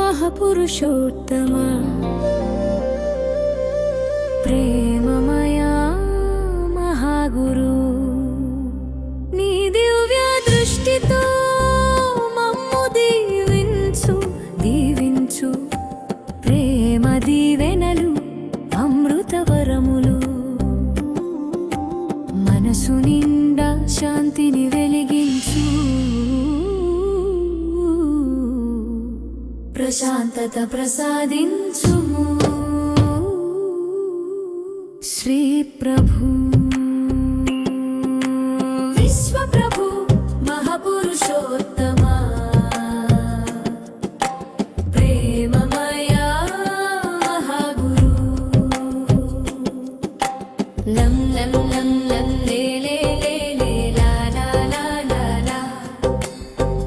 మహాపురుషోత్తమా ప్రేమమయా మహాగురు నీ దివ్య దృష్టితో మమ్ము దీవించు దీవించు ప్రేమ దీవెనలు అమృతవరములు మనసు నిండా శాంతిని వెలిగించు ప్రశాంతత ప్రసాదించుము శ్రీ ప్రభు విశ్వ ప్రభు మహాపురుషోత్తమా ప్రేమమయా మహాగురు లం లం లం లం లే లే లే లే లా లా లా లా లా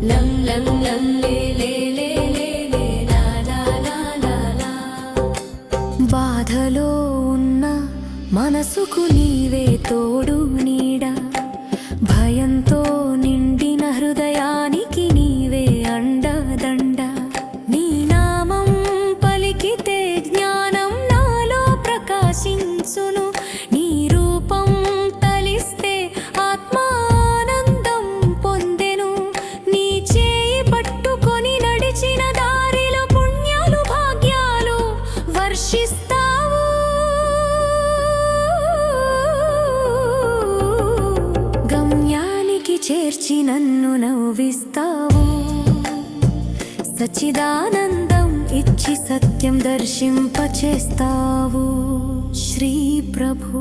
లం లం లం లే లే లే లే లే లా లా లా లా లా బాధలో ఉన్న మనసుకు నీవే తోడు నీడ భయంతో నిండిన హృదయానికి నీవే అండదండ నీ నామం పలికితే జ్ఞానం నాలో ప్రకాశించును నీ రూపం తలిస్తే ఆత్మానందం పొందెను నీ చేయి పట్టుకొని నడిచిన దారిలో పుణ్యాలు భాగ్యాలు వర్షిస్తావు గమ్యానికి చేర్చి నన్ను నవ్విస్తావు సచ్చిదానందం ఇచ్చి సత్యం దర్శింపచేస్తావు శ్రీ ప్రభు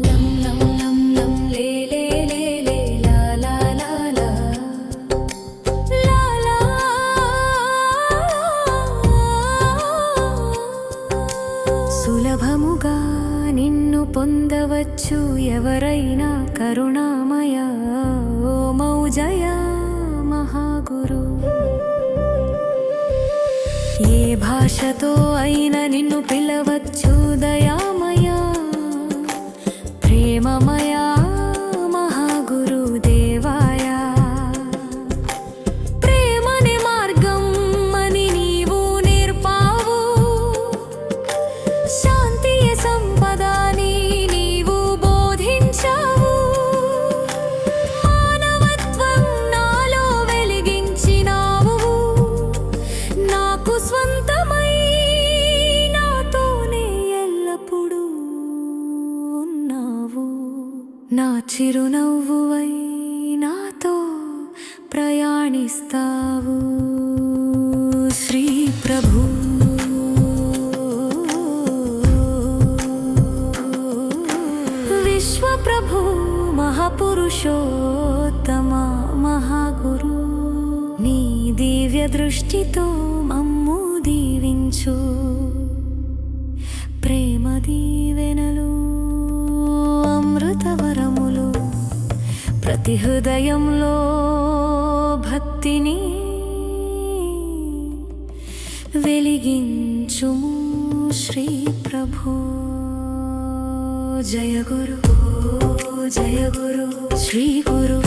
లం లం లం లం లే లే లే లే లా లా లా లా లా లా సులభముగా నిన్ను పొందవచ్చు ఎవరైనా కరుణామయ ఓ మౌజయ మహాగురు ఏ భాషతో అయినా నిన్ను పిలవచ్చు దయామయ ప్రేమమయ మహాగురు దేవాయ ప్రేమనే మార్గం అని నీవు నేర్పావు శాంతియే సంపదని నీవు బోధించావు మానవత్వం నాలో వెలిగించినావు నాకు స్వంతమై నాతోనే ఎల్లప్పుడూ ఉన్నావు నా చిరునవ్వువై నాతో ప్రయాణిస్తావు శ్రీ ప్రభు విశ్వ ప్రభు మహాపురుషోత్తమా మహాగురు నీ దివ్య దృష్టితో మమ్ము దీవించు ప్రేమ దీవెనలు అమృతవరములు ప్రతి హృదయంలో భక్తిని వెలిగించుము శ్రీ ప్రభు జయ గురు శ్రీ గురు